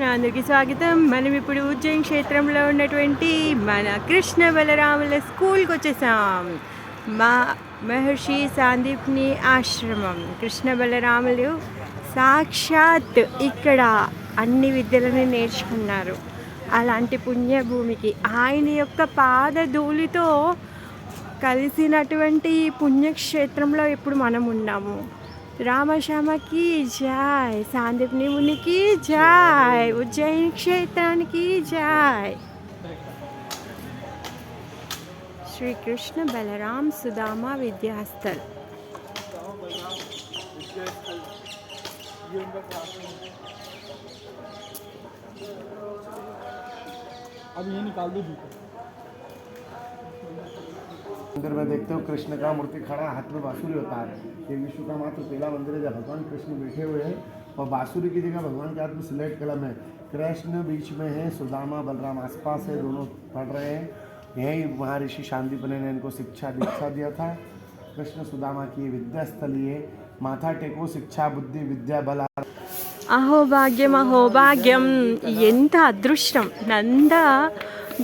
అందరికీ స్వాగతం. మనం ఇప్పుడు ఉజ్జయిన్ క్షేత్రంలో ఉన్నటువంటి మన కృష్ణ బలరాముల స్కూల్కి వచ్చేసాం. మా మహర్షి సాందీప్ని ఆశ్రమం. కృష్ణ బలరాములు సాక్షాత్ ఇక్కడ అన్ని విద్యలను నేర్చుకున్నారు. అలాంటి పుణ్యభూమికి ఆయన యొక్క పాదధూళితో కలిసినటువంటి పుణ్యక్షేత్రంలో ఇప్పుడు మనం ఉన్నాము. రామశ్యామకి జై, సాందీప్ని మునికి జై, ఉజ్జయిని క్షేత్రానికి జై. శ్రీ కృష్ణ బలరాम సుదామా విద్యాస్థల్. अब ये निकाल दो जूते। मंदिर में देखते हो कृष्ण का मूर्ति खड़ा, हाथ में बांसुरी होता है। ये विश्व का मात्र पहला मंदिर है जहाँ भगवान कृष्ण बैठे हुए हैं और बांसुरी की जगह भगवान के हाथ में स्लेट कलम है। कृष्ण बीच में है, सुदामा बलराम आसपास है, दोनों पढ़ रहे हैं। यही महर्षि शांतिपने ने इनको शिक्षा दीक्षा दिया था। कृष्ण सुदामा की विद्यास्थली है। माथा टेको, शिक्षा बुद्धि विद्या बल। అహోభాగ్యం అహోభాగ్యం, ఎంత అదృష్టం! నంద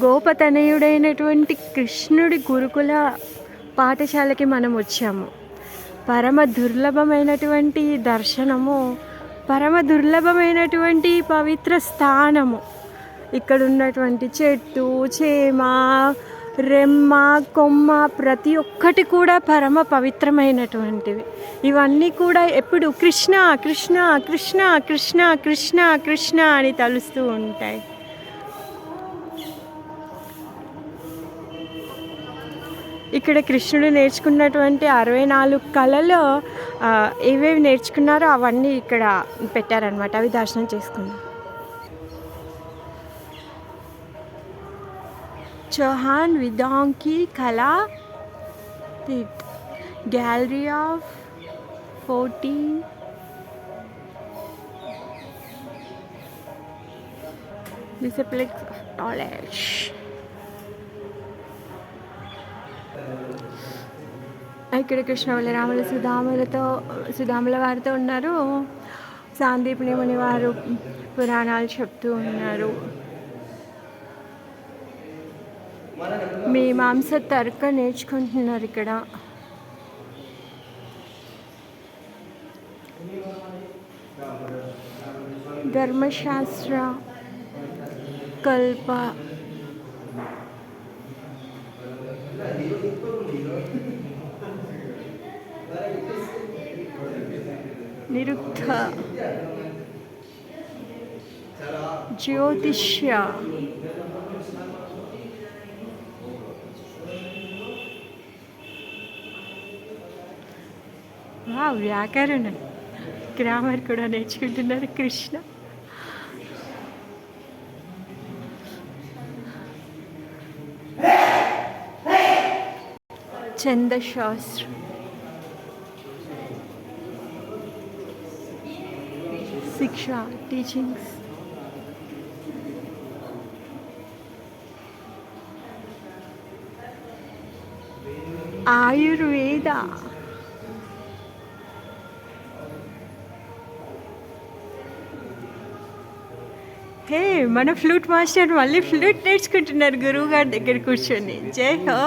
గోపతనయుడైనటువంటి కృష్ణుడి గురుకుల పాఠశాలకి మనం వచ్చాము. పరమ దుర్లభమైనటువంటి దర్శనము, పరమ దుర్లభమైనటువంటి పవిత్ర స్థానము. ఇక్కడ ఉన్నటువంటి చెట్టు చేమ రెమ్మ కొమ్మ ప్రతి ఒక్కటి కూడా పరమ పవిత్రమైనటువంటివి. ఇవన్నీ కూడా ఎప్పుడు కృష్ణ కృష్ణ కృష్ణ కృష్ణ కృష్ణ కృష్ణ అని తలుస్తూ ఉంటాయి. ఇక్కడ కృష్ణుడు నేర్చుకున్నటువంటి 64 కళలు ఏవేవి నేర్చుకున్నారో అవన్నీ ఇక్కడ పెట్టారనమాట. అవి దర్శనం చేసుకున్నాం. చౌహాన్ విదాంకి కళా gallery of 14 disciplines of knowledge. ఇక్కడ కృష్ణ బలరాములు సుధాముల వారితో ఉన్నారు. సాందీప్ని ముని వారు పురాణాలు చెప్తూ ఉన్నారు. మీమాంస తర్క నేర్చుకుంటున్నారు ఇక్కడ. ధర్మశాస్త్ర కల్ప నిరుక్త జ్యోతిష్య వ్యాకరణం గ్రామర్ కూడా నేర్చుకుంటున్నారు కృష్ణ. ఛందశాస్త్రం, శిక్ష టీచింగ్స్, ఆయుర్వేద, హే మన ఫ్లూట్ మాస్టర్ మళ్ళీ ఫ్లూట్ నేర్చుకుంటున్నారు గురువు గారి దగ్గర కూర్చొని. జై హో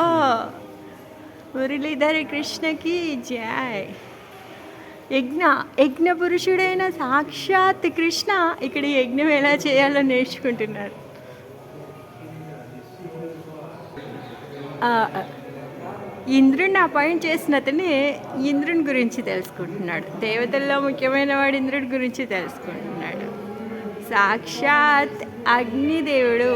మురళీధర కృష్ణకి జై. యజ్ఞ పురుషుడైన సాక్షాత్ కృష్ణ ఇక్కడ యజ్ఞం ఎలా చేయాలో నేర్చుకుంటున్నారు. ఇంద్రుడిని అపాయింట్ చేసిన అతనే ఇంద్రుని గురించి తెలుసుకుంటున్నాడు. దేవతల్లో ముఖ్యమైన వాడు ఇంద్రుడి గురించి తెలుసుకుంటున్నాడు. సాక్షాత్ అగ్నిదేవుడు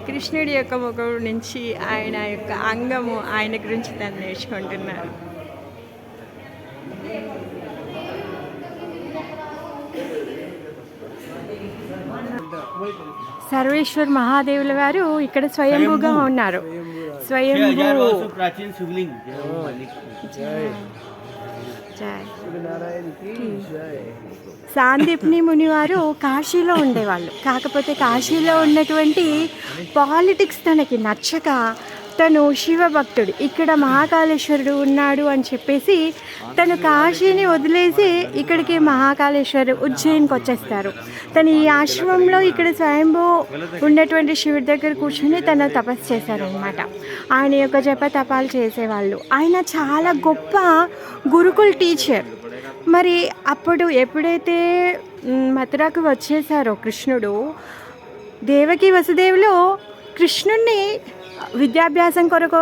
కృష్ణుడి యొక్క ముఖం నుంచి ఆయన యొక్క అంగము ఆయన గురించి తను నేర్చుకుంటున్నారు. సర్వేశ్వర్ మహాదేవుల వారు ఇక్కడ స్వయంభూగా ఉన్నారు. సాందీప్ని ముని వారు కాశీలో ఉండేవాళ్ళు. కాకపోతే కాశీలో ఉన్నటువంటి పాలిటిక్స్ తనకి నచ్చక తను శివభక్తుడు, ఇక్కడ మహాకాళేశ్వరుడు ఉన్నాడు అని చెప్పేసి తను కాశీని వదిలేసి ఇక్కడికి మహాకాళేశ్వరు ఉజ్జయిన్కి వచ్చేస్తారు. తను ఈ ఆశ్రమంలో ఇక్కడ స్వయంభూ ఉన్నటువంటి శివుడి దగ్గర కూర్చొని తను తపస్సు చేశారనమాట. ఆయన యొక్క జప తపాలు చేసేవాళ్ళు. ఆయన చాలా గొప్ప గురుకుల్ టీచర్. మరి అప్పుడు ఎప్పుడైతే మథురకు వచ్చేసారో కృష్ణుడు, దేవకి వసుదేవులు కృష్ణుడిని విద్యాభ్యాసం కొరకు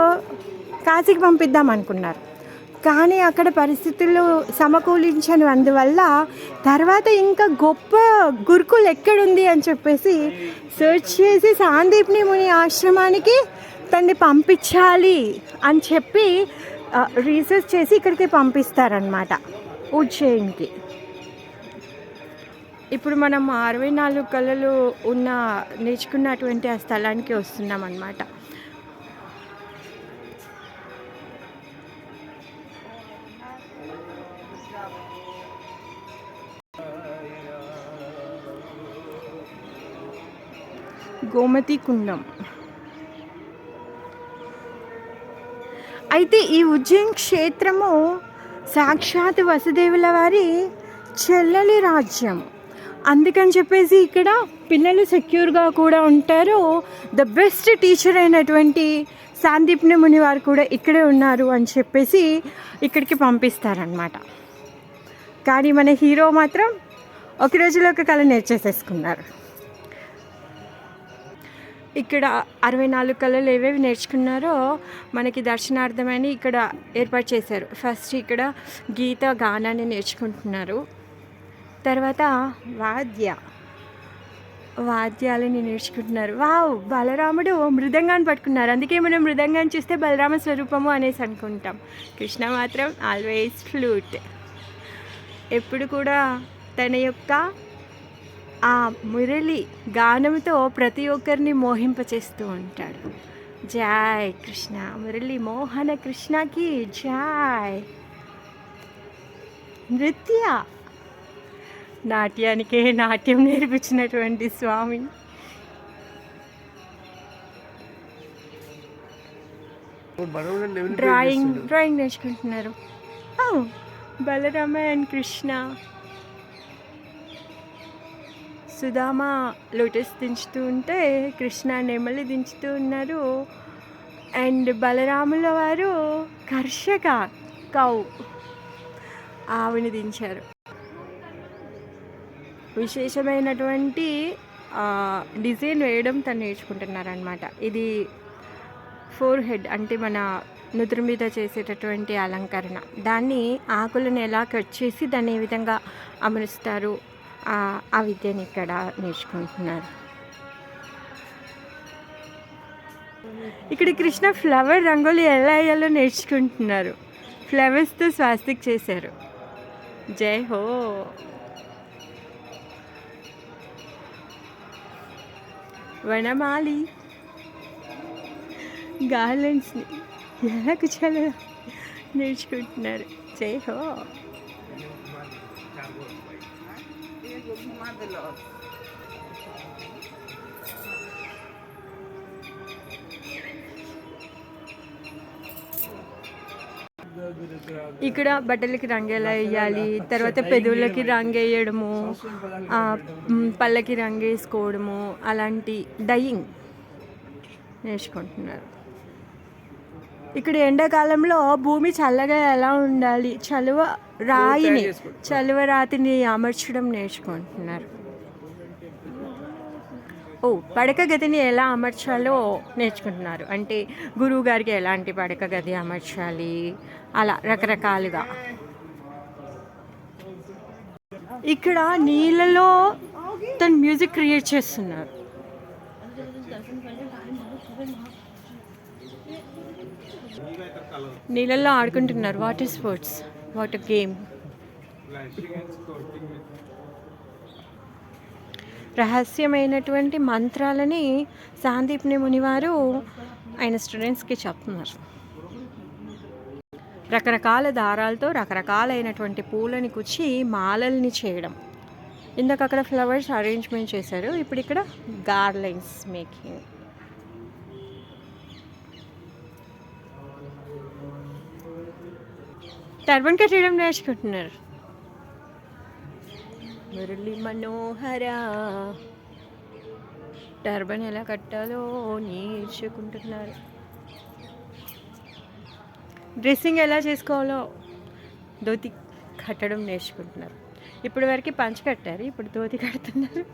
కాశీకి పంపిద్దాం అనుకున్నారు. కానీ అక్కడ పరిస్థితులు సమకూలించని అందువల్ల తర్వాత ఇంకా గొప్ప గురుకులు ఎక్కడుంది అని చెప్పేసి సెర్చ్ చేసి సాందీప్ని ముని ఆశ్రమానికి తన్ని పంపించాలి అని చెప్పి రీసెర్చ్ చేసి ఇక్కడికి పంపిస్తారనమాట, ఉజ్జయిన్కి. ఇప్పుడు మనం 64 కళలు ఉన్న నేర్చుకున్నటువంటి ఆ స్థలానికి వస్తున్నాం అన్నమాట. గోమతి కుండం. అయితే ఈ ఉజ్జయిన్ క్షేత్రము సాక్షాత్ వసుదేవుల వారి చెల్లెలి రాజ్యం. అందుకని చెప్పేసి ఇక్కడ పిల్లలు సెక్యూర్గా కూడా ఉంటారు. ద బెస్ట్ టీచర్ అయినటువంటి సాందీప్ని ముని వారు కూడా ఇక్కడే ఉన్నారు అని చెప్పేసి ఇక్కడికి పంపిస్తారనమాట. కానీ మన హీరో మాత్రం ఒక రోజులో ఒక కళ నేర్చేసేసుకున్నారు. ఇక్కడ 64 కళలు ఏవేవి నేర్చుకున్నారో మనకి దర్శనార్థమని ఇక్కడ ఏర్పాటు చేశారు. ఫస్ట్ ఇక్కడ గీత గానాన్ని నేర్చుకుంటున్నారు. తర్వాత వాద్యాలని నేర్చుకుంటున్నారు. వావ్, బలరాముడు మృదంగాన్ని పట్టుకున్నారు. అందుకే మనం మృదంగాన్ని చూస్తే బలరామ స్వరూపము అనేసి అనుకుంటాం. కృష్ణ మాత్రం ఆల్వేస్ ఫ్లూట్. ఎప్పుడు కూడా తన యొక్క ఆ మురళి గానంతో ప్రతి ఒక్కరిని మోహింపచేస్తూ ఉంటాడు. జై కృష్ణ, మురళి మోహన కృష్ణకి జై. నాట్యానికే నాట్యం నేర్పించినటువంటి స్వామి. డ్రాయింగ్ నేర్చుకుంటున్నారు. బలరామ అండ్ కృష్ణ. సుధామ లోటస్ దించుతూ ఉంటే కృష్ణ నెమలి దించుతూ ఉన్నారు. అండ్ బలరాముల వారు కర్షక ఆవుని దించారు. విశేషమైనటువంటి డిజైన్ వేయడం తను నేర్చుకుంటున్నారనమాట. ఇది 4 హెడ్ అంటే మన నుదురు మీద చేసేటటువంటి అలంకరణ. దాన్ని ఆకులను ఎలా కట్ చేసి దాన్ని ఏ విధంగా అమరుస్తారు, ఆ విద్యని ఇక్కడ నేర్చుకుంటున్నారు. ఇక్కడ కృష్ణ ఫ్లవర్ రంగోలి ఎలా వేయాలో నేర్చుకుంటున్నారు. ఫ్లవర్స్తో స్వాస్తిక్ చేశారు. జై హో. వనమాలి గార్లెండ్స్ని ఎలా కూర్చోాలో నేర్చుకుంటున్నారు. జై హో. ఇక్కడ బట్టలకి రంగు ఎలా వేయాలి, తర్వాత పెదవులకి రంగు వేయడము, పళ్ళకి రంగు వేసుకోవడము, అలాంటి డయింగ్ నేర్చుకుంటున్నారు. ఇక్కడ ఎండాకాలంలో భూమి చల్లగా ఎలా ఉండాలి, చలువ రాతిని అమర్చడం నేర్చుకుంటున్నారు. పడక గదిని ఎలా అమర్చాలో నేర్చుకుంటున్నారు. అంటే గురువు గారికి ఎలాంటి పడక గది అమర్చాలి, అలా రకరకాలుగా. ఇక్కడ నీళ్ళలో తన మ్యూజిక్ క్రియేట్ చేస్తున్నారు. నీళ్ళల్లో ఆడుకుంటున్నారు. Water sports, water game. రహస్యమైనటువంటి మంత్రాలని సాందీప్ని మునివారు ఆయన స్టూడెంట్స్కి చెప్తున్నారు. రకరకాల దారాలతో రకరకాలైనటువంటి పూలని కుచ్చి మాలల్ని చేయడం. ఇందాక అక్కడ ఫ్లవర్స్ అరేంజ్మెంట్ చేశారు, ఇప్పుడు ఇక్కడ గార్లెండ్స్ మేకింగ్. టర్బన్ కట్టడం నేర్చుకుంటున్నారు. మురళి మనోహర టర్బన్ ఎలా కట్టాలో నేర్చుకుంటున్నారు. డ్రెస్సింగ్ ఎలా చేసుకోవాలో ధోతి కట్టడం నేర్చుకుంటున్నారు. ఇప్పటి వరకు పంచ కట్టారు, ఇప్పుడు ధోతి కడుతున్నారు.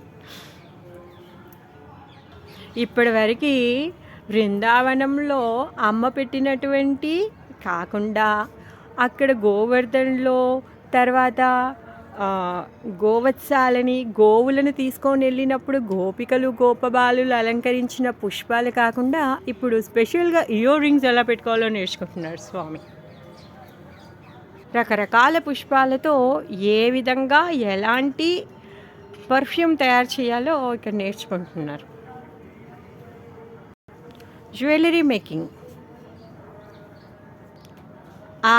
ఇప్పటి వరకు బృందావనంలో అమ్మ పెట్టినటువంటి కాకుండా అక్కడ గోవర్ధన్లో తర్వాత గోవత్సాలని గోవులను తీసుకొని వెళ్ళినప్పుడు గోపికలు గోపబాలులు అలంకరించిన పుష్పాలు కాకుండా ఇప్పుడు స్పెషల్గా ఇయర్ రింగ్స్ ఎలా పెట్టుకోవాలో నేర్చుకుంటున్నారు స్వామి. రకరకాల పుష్పాలతో ఏ విధంగా ఎలాంటి పర్ఫ్యూమ్ తయారు చేయాలో ఇక్కడ నేర్చుకుంటున్నారు. జ్యువెలరీ మేకింగ్,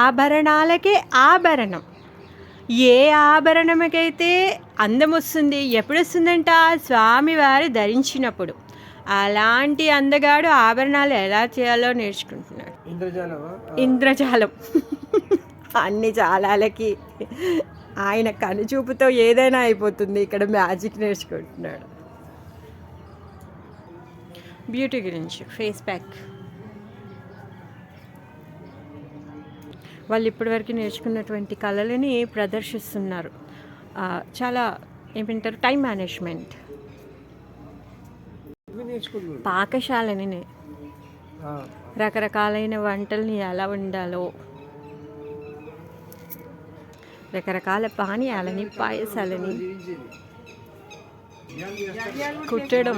ఆభరణాలకే ఆభరణం. ఏ ఆభరణమకైతే అందం వస్తుంది, ఎప్పుడు వస్తుందంట? స్వామివారు ధరించినప్పుడు. అలాంటి అందగాడు ఆభరణాలు ఎలా చేయాలో నేర్చుకుంటున్నాడు. ఇంద్రజాలం అన్ని జాలాలకి ఆయన కనుచూపుతో ఏదైనా అయిపోతుంది. ఇక్కడ మ్యాజిక్ నేర్చుకుంటున్నాడు. బ్యూటీ గురించి ఫేస్ ప్యాక్. వాళ్ళు ఇప్పటివరకు నేర్చుకున్నటువంటి కళలని ప్రదర్శిస్తున్నారు. చాలా ఏమంటారు, టైం మేనేజ్మెంట్, పాకశాలని, రకరకాలైన వంటల్ని ఎలా వండాలో, రకరకాల పానీయాలని, పాయసాలని కుట్టడం,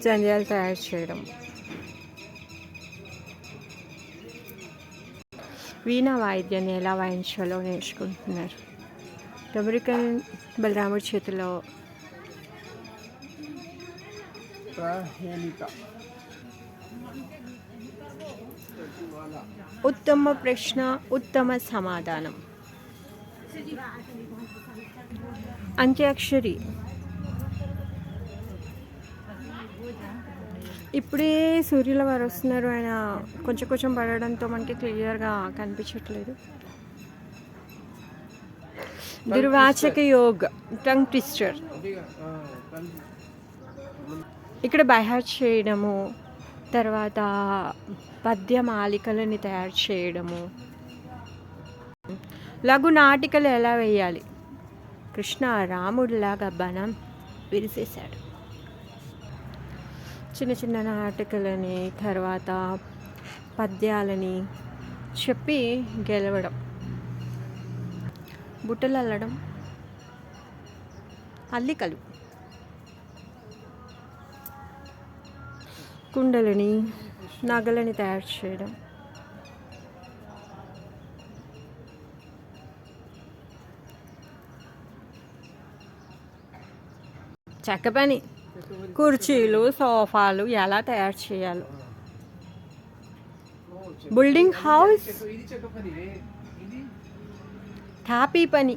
జంధ్యాలు తయారు చేయడం, వీణా వాయిద్యాన్ని ఎలా వాయించాలో నేర్చుకుంటున్నారు. అమెరికన్ బలరాముడి చేతిలో ఉత్తమ ప్రశ్న, ఉత్తమ సమాధానం. అంత్యాక్షరి. ఇప్పుడే సూర్యుల వారు వస్తున్నారు. ఆయన కొంచెం కొంచెం పడడంతో మనకి క్లియర్గా కనిపించట్లేదు. దుర్వాచక యోగ్, టంగ్ ట్విస్టర్. ఇక్కడ బైహార్ట్ చేయడము, తర్వాత పద్యమాలికలని తయారు చేయడము, లఘు నాటికలు ఎలా వేయాలి. కృష్ణ రాముడిలాగా బనం విరిసేశాడు. చిన్న చిన్న నాటకాలని, తర్వాత పద్యాలని చెప్పి గెలవడం. బుట్టలు అల్లడం, అల్లికలు, కుండలని, నగలని తయారు చేయడం. చెక్క పని, కుర్చీలు, సోఫాలు ఎలా తయారు చేయాలో. బిల్డింగ్ హౌస్, టాపీ పని,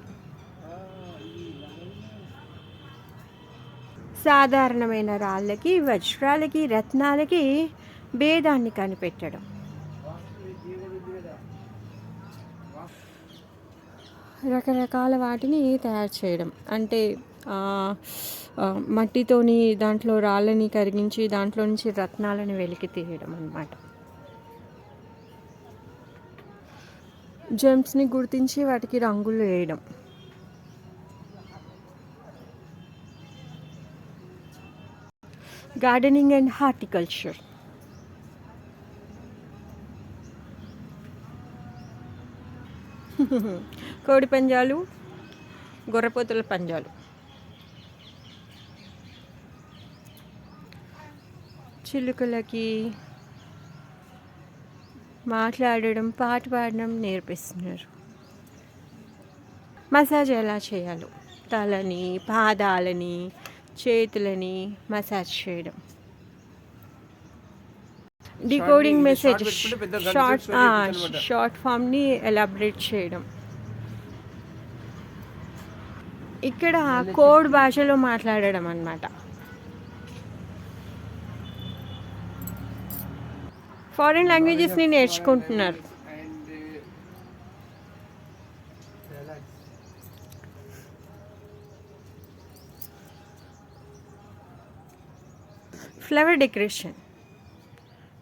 సాధారణమైన రాళ్ళకి, వజ్రాలకి, రత్నాలకి భేదాన్ని కనిపెట్టడం. రకరకాల వాటిని తయారు చేయడం అంటే మట్టితోని దాంట్లో రాళ్ళని కరిగించి దాంట్లో నుంచి రత్నాలను వెలికి తీయడం అన్నమాట. జెమ్స్ని గుర్తించి వాటికి రంగులు వేయడం. Gardening and horticulture. కోడి పంజాలు, గొర్రెపోతుల పంజాలు. చిలుకలకి మాట్లాడడం, పాట పాడడం నేర్పిస్తున్నారు. మసాజ్ ఎలా చేయాలో, తలని, పాదాలని, చేతులని మసాజ్ చేయడం. డికోడింగ్ మెసేజ్, షార్ట్ ఫామ్ని ఎలాబరేట్ చేయడం. ఇక్కడ కోడ్ భాషలో మాట్లాడడం అన్నమాట. ఫారిన్ లాంగ్వేజెస్ని నేర్చుకుంటున్నారు. ఫ్లవర్ డెకరేషన్,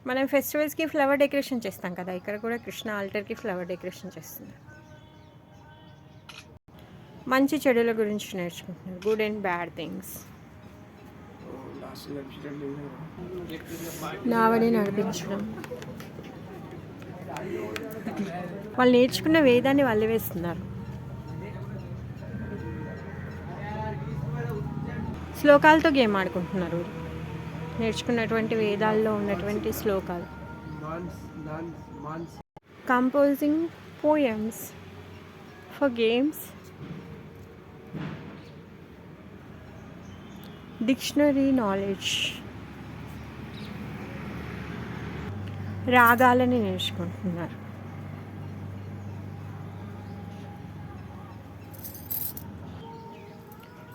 మనం ఫెస్టివల్స్కి ఫ్లవర్ డెకరేషన్ చేస్తాం కదా, ఇక్కడ కూడా కృష్ణ ఆల్టర్కి ఫ్లవర్ డెకరేషన్ చేస్తున్నారు. మంచి చెడుల గురించి నేర్చుకుంటున్నారు, గుడ్ అండ్ బ్యాడ్ థింగ్స్. నావని నడిపించడం, వాళ్ళు నేర్చుకున్న వేదాన్ని వాళ్ళు వేస్తున్నారు. శ్లోకాలతో గేమ్ ఆడుకుంటున్నారు, నేర్చుకున్నటువంటి వేదాల్లో ఉన్నటువంటి శ్లోకాలు. Composing poems for games, dictionary knowledge, రాగాలని నేర్చుకుంటున్నారు.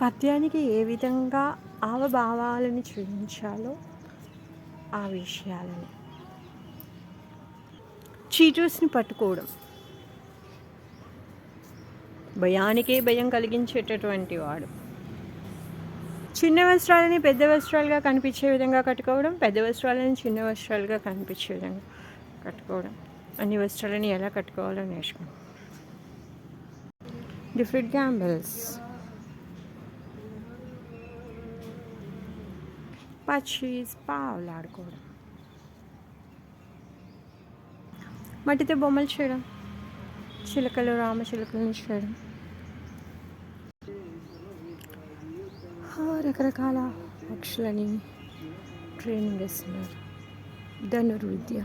పద్యానికి ఏ విధంగా హావభావాలను చూపించాలో ఆ విషయాలని. చీటర్స్ని పట్టుకోవడం, భయానికే భయం కలిగించేటటువంటి వాడు. చిన్న వస్త్రాలని పెద్ద వస్త్రాలుగా కనిపించే విధంగా కట్టుకోవడం, పెద్ద వస్త్రాలని చిన్న వస్త్రాలుగా కనిపించే విధంగా కట్టుకోవడం, అన్ని వస్త్రాలని ఎలా కట్టుకోవాలో నేర్చుకోవడం. డిఫరెంట్ గ్యాంబల్స్, పచ్చీస్ పావులాడుకోవడం, మట్టితో బొమ్మలు చేయడం, చిలకలు రామచిలుకలను చేయడం, రకరకాల పక్షులని ట్రైనింగ్ ఇస్తున్నారు. ధనుర్విద్య,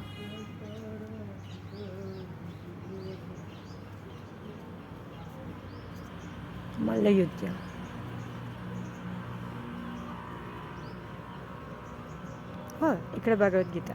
మల్లయుద్ధం, ఇక్కడ భగవద్గీత.